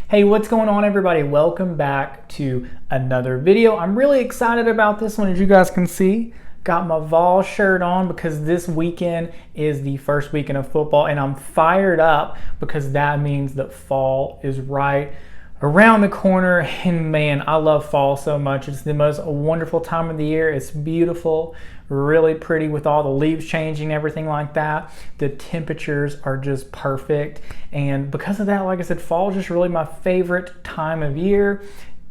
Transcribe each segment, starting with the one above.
Hey, what's going on, everybody? Welcome back to another video. I'm really excited about this one, as you guys can see. Got my Vol shirt on because this weekend is the first weekend of football, and I'm fired up because that means that fall is right around the corner. And man, I love fall so much. It's the most wonderful time of the year. It's beautiful, really pretty with all the leaves changing, everything like that. The temperatures are just perfect, and because of that, like I said, fall is just really my favorite time of year.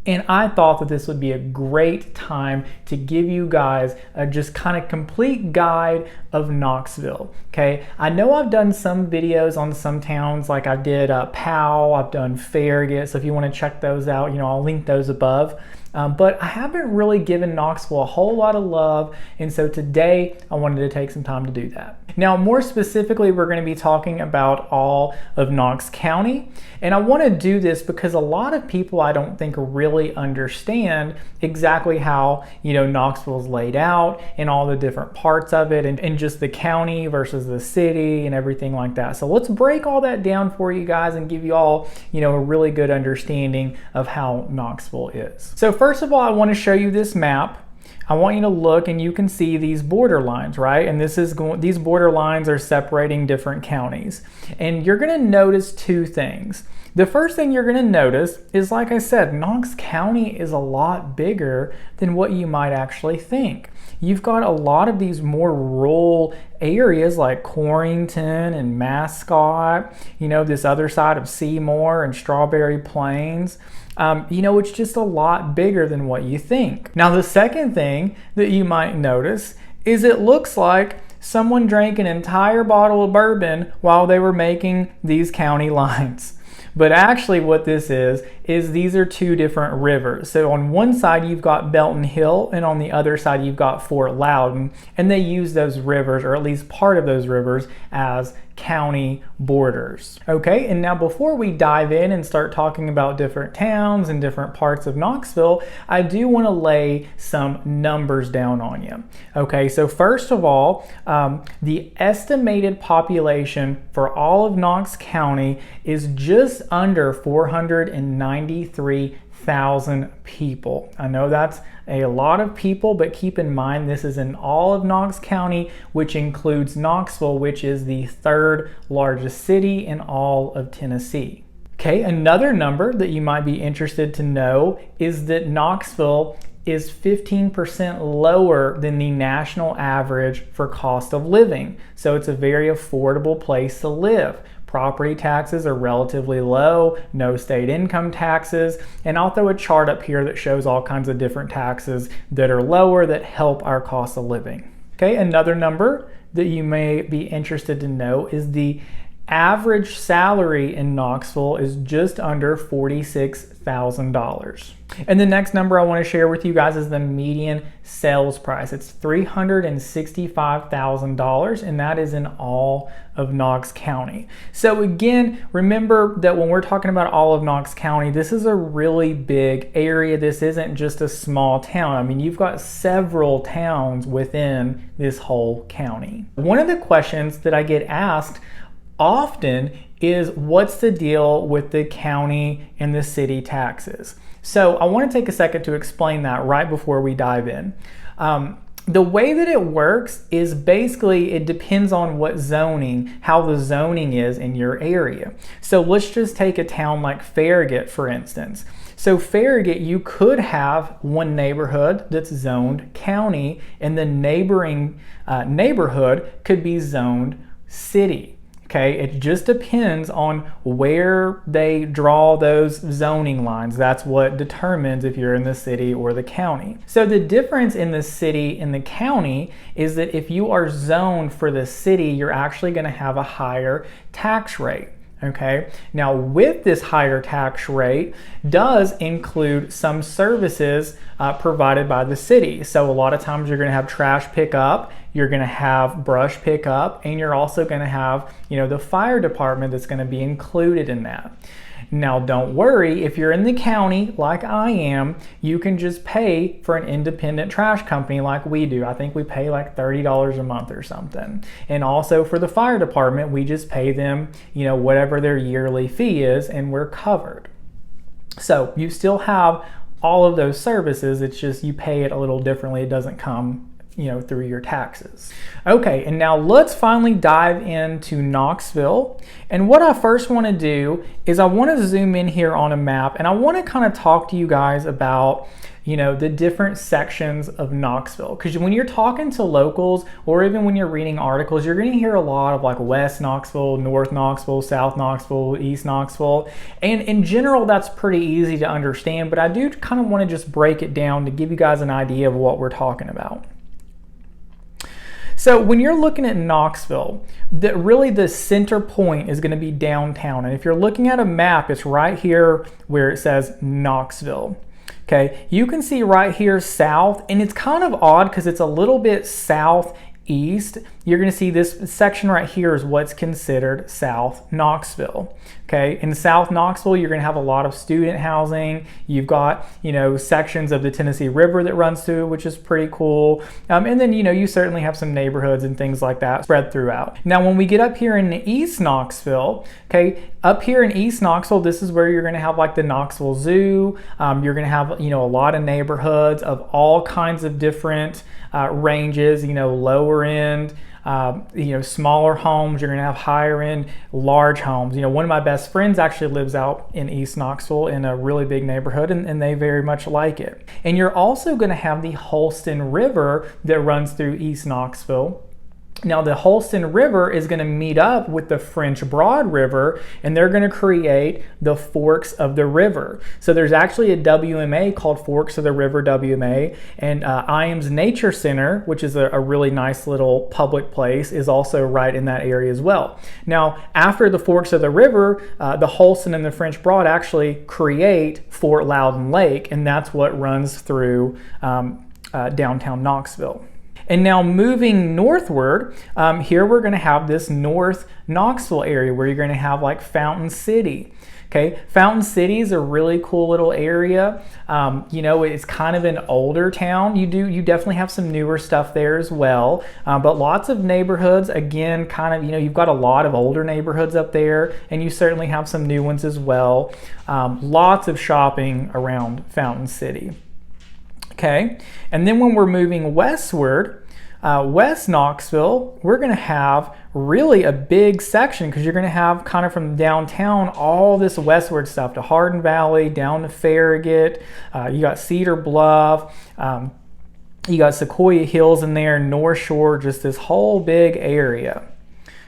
And I thought that this would be a great time to give you guys a just kind of complete guide of Knoxville, okay? I know I've done some videos on some towns, like I did Powell, I've done Farragut, so if you want to check those out, I'll link those above. But I haven't really given Knoxville a whole lot of love, and so today I wanted to take some time to do that. Now, more specifically, we're going to be talking about all of Knox County, and I want to do this because a lot of people, I don't think, really understand exactly how Knoxville is laid out and all the different parts of it, and just the county versus the city and everything like that. So let's break all that down for you guys and give you all a really good understanding of how Knoxville is. So first of all, I want to show you this map. I want you to look, and you can see these border lines, right? And these border lines are separating different counties. And you're going to notice two things. The first thing you're going to notice is, like I said, Knox County is a lot bigger than what you might actually think. You've got a lot of these more rural areas like Corrington and Mascot, this other side of Seymour and Strawberry Plains. It's just a lot bigger than what you think. Now, the second thing that you might notice is it looks like someone drank an entire bottle of bourbon while they were making these county lines. But actually what this is these are two different rivers. So on one side you've got Belton Hill, and on the other side you've got Fort Loudon, and they use those rivers, or at least part of those rivers, as county borders. Okay, and now before we dive in and start talking about different towns and different parts of Knoxville, I do want to lay some numbers down on you. Okay, so first of all, the estimated population for all of Knox County is just under 493,000 people. I know that's a lot of people, but keep in mind this is in all of Knox County, which includes Knoxville, which is the third largest city in all of Tennessee. Okay, another number that you might be interested to know is that Knoxville is 15% lower than the national average for cost of living. So it's a very affordable place to live. Property taxes are relatively low, no state income taxes, and I'll throw a chart up here that shows all kinds of different taxes that are lower that help our cost of living. Okay, another number that you may be interested to know is the average salary in Knoxville is just under $46,000. And the next number I want to share with you guys is the median sales price. It's $365,000, and that is in all of Knox County. So again, remember that when we're talking about all of Knox County, this is a really big area. This isn't just a small town. I mean, you've got several towns within this whole county. One of the questions that I get asked often is, what's the deal with the county and the city taxes? So I want to take a second to explain that right before we dive in. The way that it works is basically it depends on what zoning, how the zoning is in your area. So let's just take a town like Farragut, for instance. So Farragut, you could have one neighborhood that's zoned county, and the neighboring neighborhood could be zoned city. Okay, it just depends on where they draw those zoning lines. That's what determines if you're in the city or the county. So the difference in the city and the county is that if you are zoned for the city, you're actually going to have a higher tax rate. Okay, now with this higher tax rate does include some services provided by the city. So a lot of times you're going to have trash pickup, you're going to have brush pickup, and you're also going to have, the fire department that's going to be included in that. Now, don't worry, if you're in the county like I am, you can just pay for an independent trash company like we do. I think we pay like $30 a month or something. And also for the fire department, we just pay them, whatever their yearly fee is, and we're covered. So you still have all of those services. It's just you pay it a little differently. It doesn't come, through your taxes. Okay, and now let's finally dive into Knoxville. And what I first want to do is I want to zoom in here on a map, and I want to kind of talk to you guys about the different sections of Knoxville. Because when you're talking to locals, or even when you're reading articles, you're going to hear a lot of like West Knoxville, North Knoxville, South Knoxville, East Knoxville. And in general, that's pretty easy to understand, but I do kind of want to just break it down to give you guys an idea of what we're talking about. So when you're looking at Knoxville, really the center point is going to be downtown. And if you're looking at a map, it's right here where it says Knoxville. Okay, you can see right here south, and it's kind of odd because it's a little bit southeast. You're going to see this section right here is what's considered South Knoxville. Okay, in South Knoxville, you're going to have a lot of student housing. You've got, sections of the Tennessee River that runs through, which is pretty cool. And then, you certainly have some neighborhoods and things like that spread throughout. Now, when we get up here in East Knoxville, okay, up here in East Knoxville, this is where you're going to have like the Knoxville Zoo. You're going to have, a lot of neighborhoods of all kinds of different ranges, lower end, smaller homes. You're going to have higher end, large homes. One of my best friends actually lives out in East Knoxville in a really big neighborhood, and they very much like it. And you're also going to have the Holston River that runs through East Knoxville. Now the Holston River is going to meet up with the French Broad River, and they're going to create the Forks of the River. So there's actually a WMA called Forks of the River WMA, and Iams Nature Center, which is a really nice little public place, is also right in that area as well. Now after the Forks of the River, the Holston and the French Broad actually create Fort Loudon Lake, and that's what runs through downtown Knoxville. And now moving northward, here we're going to have this North Knoxville area where you're going to have like Fountain City. Okay, Fountain City is a really cool little area. It's kind of an older town. You definitely have some newer stuff there as well, but lots of neighborhoods. Again, kind of, you've got a lot of older neighborhoods up there, and you certainly have some new ones as well. Lots of shopping around Fountain City. Okay, and then when we're moving westward, West Knoxville, we're going to have really a big section because you're going to have kind of from downtown all this westward stuff to Hardin Valley, down to Farragut. You got Cedar Bluff. You got Sequoia Hills in there, North Shore, just this whole big area.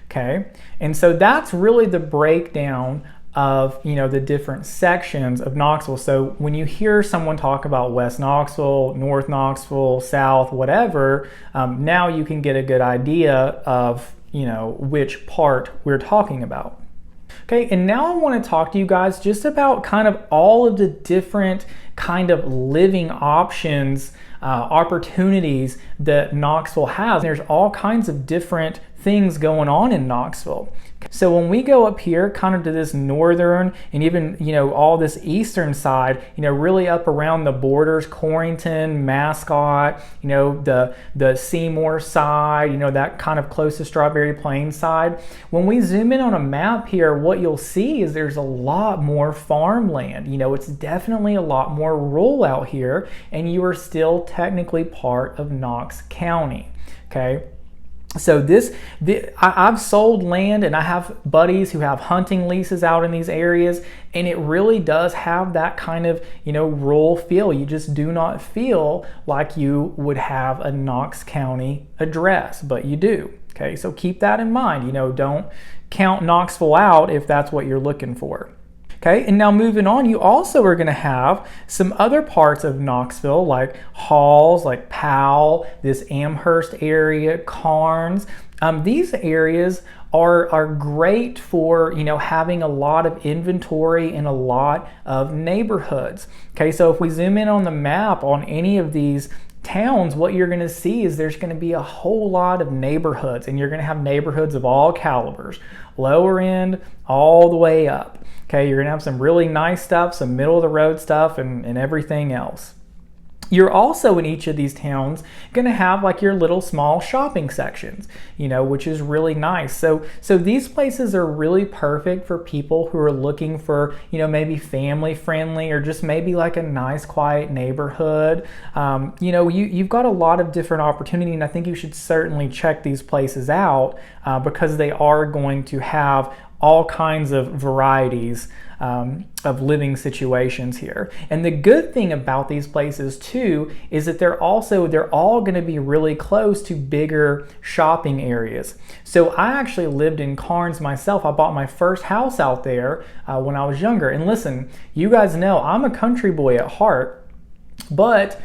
Okay, and so that's really the breakdown of the different sections of Knoxville. So when you hear someone talk about West Knoxville, North Knoxville, South, whatever, now you can get a good idea of which part we're talking about. Okay, and now I want to talk to you guys just about kind of all of the different kind of living options, opportunities that Knoxville has. There's all kinds of different things going on in Knoxville. So when we go up here kind of to this northern and even all this eastern side, really up around the borders, Corrington, Mascot, the Seymour side, that kind of close to Strawberry Plain side, when we zoom in on a map here, what you'll see is there's a lot more farmland. It's definitely a lot more rural out here, and you are still technically part of Knox County. Okay. So I've sold land, and I have buddies who have hunting leases out in these areas, and it really does have that kind of rural feel. You just do not feel like you would have a Knox County address, but you do. Okay, so keep that in mind. Don't count Knoxville out if that's what you're looking for. Okay, and now moving on, you also are going to have some other parts of Knoxville like Halls, like Powell, this Amherst area, Carnes. These areas are great for having a lot of inventory in a lot of neighborhoods. Okay, so if we zoom in on the map on any of these towns, what you're going to see is there's going to be a whole lot of neighborhoods, and you're going to have neighborhoods of all calibers, lower end all the way up. Okay, you're going to have some really nice stuff, some middle of the road stuff, and everything else. You're also in each of these towns going to have like your little small shopping sections, which is really nice. So these places are really perfect for people who are looking for, maybe family friendly or just maybe like a nice quiet neighborhood. You've got a lot of different opportunity, and I think you should certainly check these places out because they are going to have all kinds of varieties of living situations here. And the good thing about these places too is that they're all going to be really close to bigger shopping areas. So I actually lived in Carnes myself. I bought my first house out there when I was younger. And listen, you guys know I'm a country boy at heart, but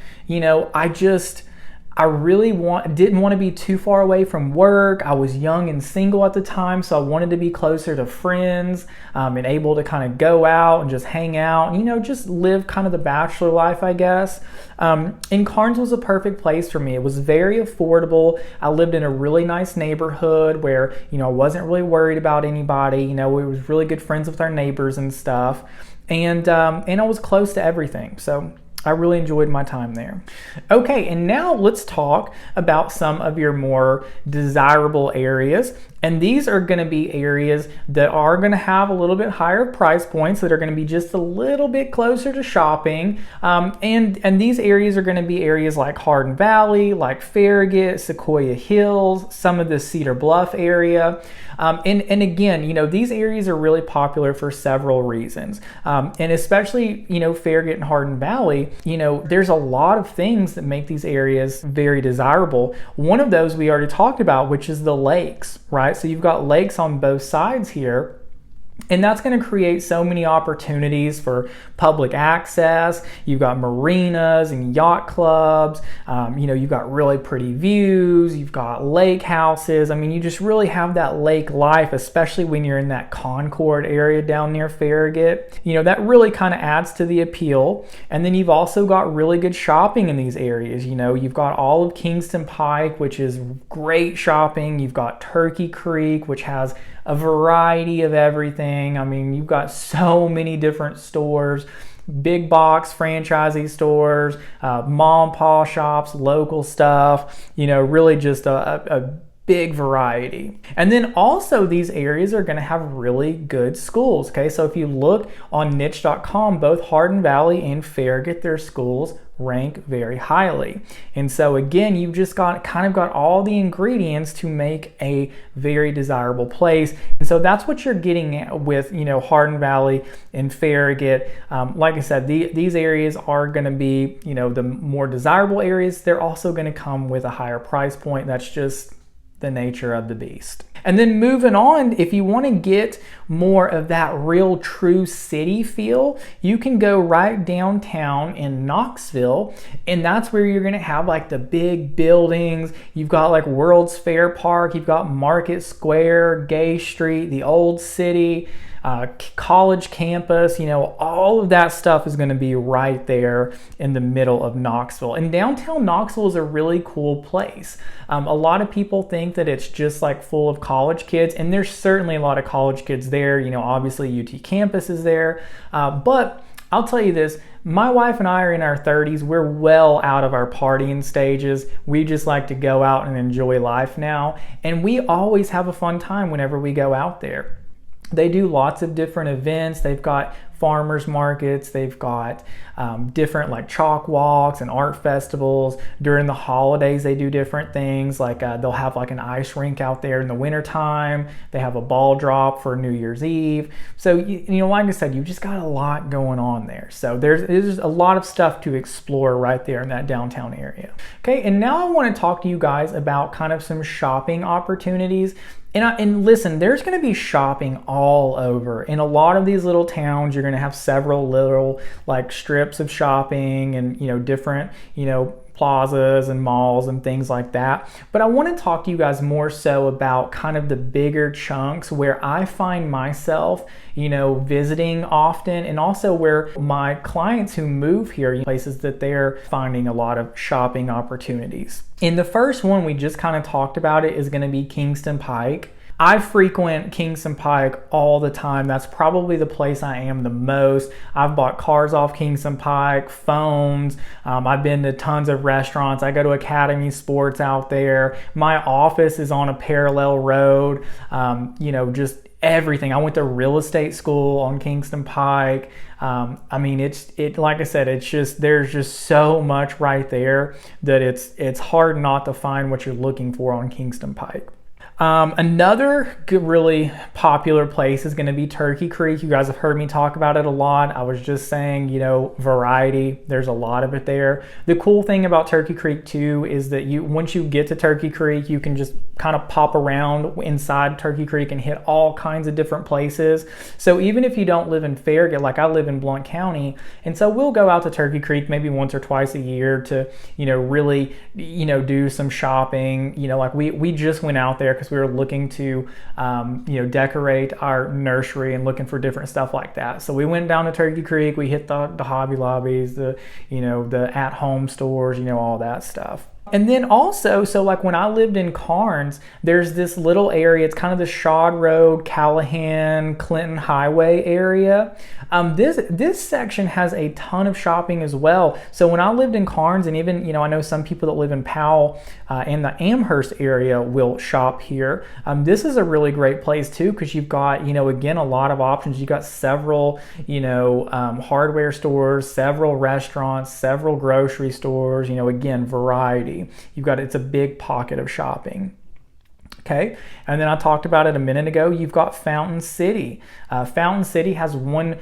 I really didn't want to be too far away from work. I was young and single at the time, so I wanted to be closer to friends and able to kind of go out and just hang out, just live kind of the bachelor life, I guess. And Carnes was a perfect place for me. It was very affordable. I lived in a really nice neighborhood where, I wasn't really worried about anybody. We was really good friends with our neighbors and stuff. And I was close to everything. So I really enjoyed my time there. Okay, and now let's talk about some of your more desirable areas. And these are going to be areas that are going to have a little bit higher price points, that are going to be just a little bit closer to shopping. And these areas are going to be areas like Hardin Valley, like Farragut, Sequoia Hills, some of the Cedar Bluff area. And again, these areas are really popular for several reasons. And especially, Farragut and Hardin Valley, there's a lot of things that make these areas very desirable. One of those we already talked about, which is the lakes, right? So you've got lakes on both sides here. And that's going to create so many opportunities for public access. You've got marinas and yacht clubs. You've got really pretty views. You've got lake houses. You just really have that lake life, especially when you're in that Concord area down near Farragut. That really kind of adds to the appeal. And then you've also got really good shopping in these areas. You've got all of Kingston Pike, which is great shopping. You've got Turkey Creek, which has a variety of everything. You've got so many different stores, big box franchisee stores, mom and pop shops, local stuff, really just a big variety. And then also these areas are going to have really good schools. Okay, so if you look on niche.com, both Hardin Valley and Farragut, their schools rank very highly. And so again, you've just got all the ingredients to make a very desirable place. And so that's what you're getting at with Hardin Valley and Farragut. Like I said, these areas are going to be the more desirable areas. They're also going to come with a higher price point. That's just the nature of the beast. And then moving on, if you want to get more of that real true city feel, you can go right downtown in Knoxville, and that's where you're going to have like the big buildings. You've got like World's Fair Park, you've got Market Square, Gay Street, the Old City, college campus, all of that stuff is going to be right there in the middle of Knoxville. And downtown Knoxville is a really cool place. A lot of people think that it's just like full of college kids, and there's certainly a lot of college kids there. Obviously UT campus is there, but I'll tell you this, my wife and I are in our 30s. We're well out of our partying stages. We just like to go out and enjoy life now, and we always have a fun time whenever we go out there. They do lots of different events. They've got farmers markets. They've got different like chalk walks and art festivals. During the holidays, they do different things. Like they'll have like an ice rink out there in the wintertime. They have a ball drop for New Year's Eve. So, like I said, you've just got a lot going on there. So there's a lot of stuff to explore right there in that downtown area. Okay, and now I want to talk to you guys about kind of some shopping opportunities. And listen, there's going to be shopping all over. In a lot of these little towns, you're going to have several little like strips of shopping and, different, plazas and malls and things like that. But I want to talk to you guys more so about kind of the bigger chunks where I find myself, visiting often, and also where my clients who move here, places that they're finding a lot of shopping opportunities. And the first one we just kind of talked about it is going to be Kingston Pike. I frequent Kingston Pike all the time. That's probably the place I am the most. I've bought cars off Kingston Pike, phones. I've been to tons of restaurants. I go to Academy Sports out there. My office is on a parallel road. Just everything. I went to real estate school on Kingston Pike. I mean, like I said, there's just so much right there that it's hard not to find what you're looking for on Kingston Pike. Another really popular place is going to be Turkey Creek. You guys have heard me talk about it a lot. I was just saying, variety. There's a lot of it there. The cool thing about Turkey Creek too is that once you get to Turkey Creek, you can just kind of pop around inside Turkey Creek and hit all kinds of different places. So even if you don't live in Farragut, like I live in Blount County, and so we'll go out to Turkey Creek maybe once or twice a year to, really, do some shopping. Like we just went out there because we were looking to, decorate our nursery and looking for different stuff like that. So we went down to Turkey Creek. We hit the Hobby Lobbies, the at-home stores, all that stuff. And then also, so like when I lived in Carnes, there's this little area, it's kind of the Shawd Road, Callahan, Clinton Highway area. This section has a ton of shopping as well. So when I lived in Carnes, and even, I know some people that live in Powell and the Amherst area will shop here. This is a really great place too, because you've got, again, a lot of options. You've got several, hardware stores, several restaurants, several grocery stores, again, variety. It's a big pocket of shopping. Okay, and then I talked about it a minute ago. You've got Fountain City. Fountain City has one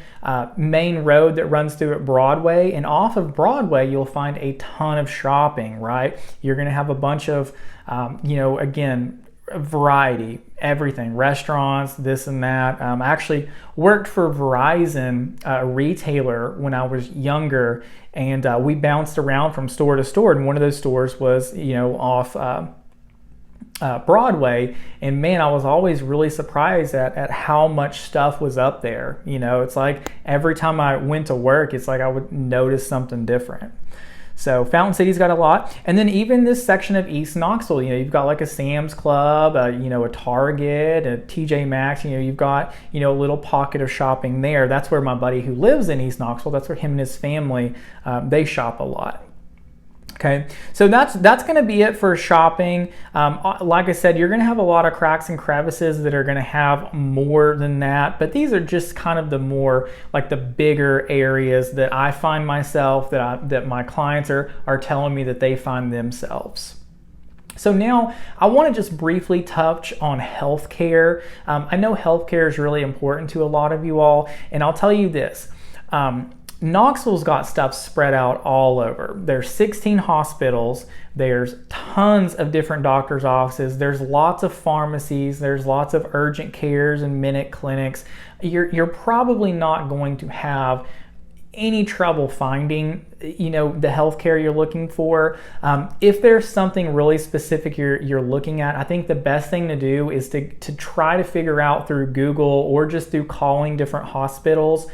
main road that runs through at Broadway, and off of Broadway, you'll find a ton of shopping, right? You're going to have a bunch of, again, variety, everything, restaurants, this and that. I actually worked for Verizon, a retailer, when I was younger, and we bounced around from store to store, and one of those stores was, off Broadway, and man, I was always really surprised at how much stuff was up there. It's like every time I went to work, it's like I would notice something different. So Fountain City's got a lot. And then even this section of East Knoxville, you've got like a Sam's Club, a Target, a TJ Maxx, you've got, a little pocket of shopping there. That's where my buddy who lives in East Knoxville, that's where him and his family, they shop a lot. Okay, so that's going to be it for shopping. Like I said, you're going to have a lot of cracks and crevices that are going to have more than that, but these are just kind of the more like the bigger areas that I find myself, that my clients are telling me that they find themselves. So now I want to just briefly touch on healthcare. I know healthcare is really important to a lot of you all, and I'll tell you this. Knoxville's got stuff spread out all over. There's 16 hospitals, there's tons of different doctor's offices, there's lots of pharmacies, there's lots of urgent cares and minute clinics. You're probably not going to have any trouble finding, the healthcare you're looking for. If there's something really specific you're looking at, I think the best thing to do is to try to figure out through Google or just through calling different hospitals,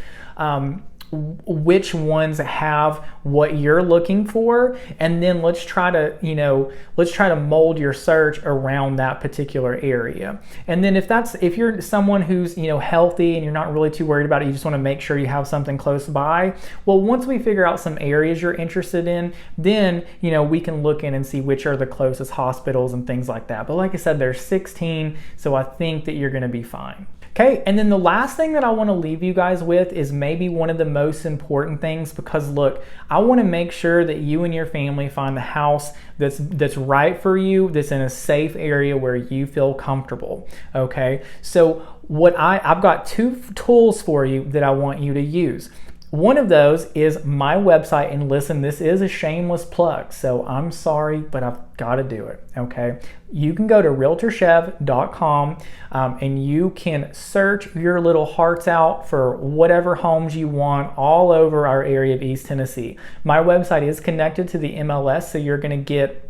which ones have what you're looking for, and then let's try to mold your search around that particular area. And then if you're someone who's healthy and you're not really too worried about it, you just want to make sure you have something close by, well, once we figure out some areas you're interested in, then we can look in and see which are the closest hospitals and things like that. But like I said, there's 16, so I think that you're going to be fine. Okay, and then the last thing that I want to leave you guys with is maybe one of the most important things, because look, I want to make sure that you and your family find the house that's right for you, that's in a safe area where you feel comfortable. Okay, so I've got 2 tools for you that I want you to use. One of those is my website, and listen, this is a shameless plug, so I'm sorry, but I've got to do it, okay? You can go to realtorchev.com and you can search your little hearts out for whatever homes you want all over our area of East Tennessee. My website is connected to the MLS, so you're going to get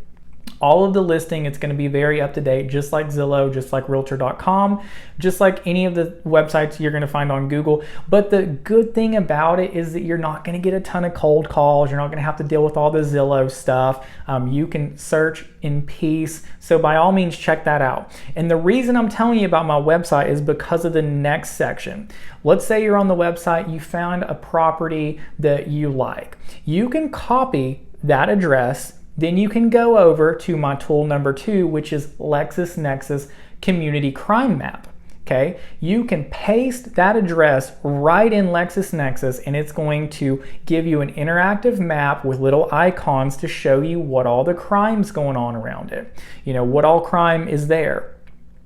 All of the listing, it's going to be very up to date, just like Zillow, just like realtor.com, just like any of the websites you're going to find on Google. But the good thing about it is that you're not going to get a ton of cold calls. You're not going to have to deal with all the Zillow stuff. You can search in peace. So by all means, check that out. And the reason I'm telling you about my website is because of the next section. Let's say you're on the website, you found a property that you like. You can copy that address. Then you can go over to my tool number 2, which is LexisNexis Community Crime Map. Okay, you can paste that address right in LexisNexis, and it's going to give you an interactive map with little icons to show you what all the crime's going on around it. You know, what all crime is there.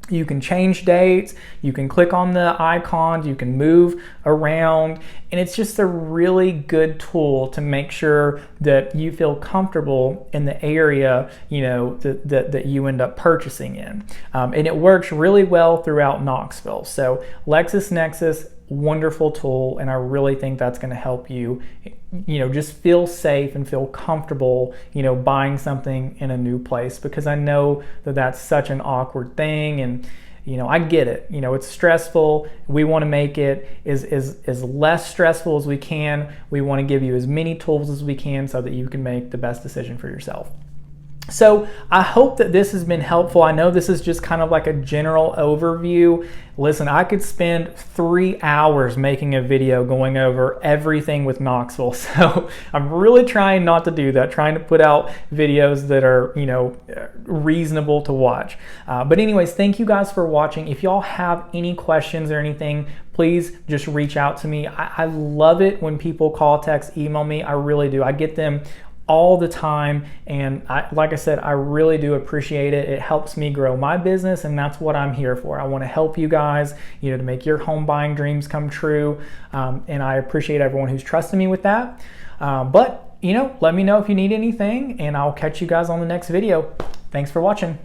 You can change dates, you can click on the icons, you can move around, and it's just a really good tool to make sure that you feel comfortable in the area, you know, that you end up purchasing in. And it works really well throughout Knoxville. So LexisNexis, wonderful tool, and I really think that's going to help you, you know, just feel safe and feel comfortable, you know, buying something in a new place, because I know that that's such an awkward thing, and you know, I get it. You know, it's stressful. We want to make it as less stressful as we can. We want to give you as many tools as we can so that you can make the best decision for yourself. So I hope that this has been helpful. I know this is just kind of like a general overview. Listen, I could spend 3 hours making a video going over everything with Knoxville. So I'm really trying not to do that, trying to put out videos that are, you know, reasonable to watch. But anyways, thank you guys for watching. If y'all have any questions or anything, please just reach out to me. I love it when people call, text, email me. I really do. I get them all the time, and like I said, I really do appreciate it. It helps me grow my business, and that's what I'm here for. I want to help you guys, you know, to make your home buying dreams come true, and I appreciate everyone who's trusting me with that. But you know, let me know if you need anything, and I'll catch you guys on the next video. Thanks for watching.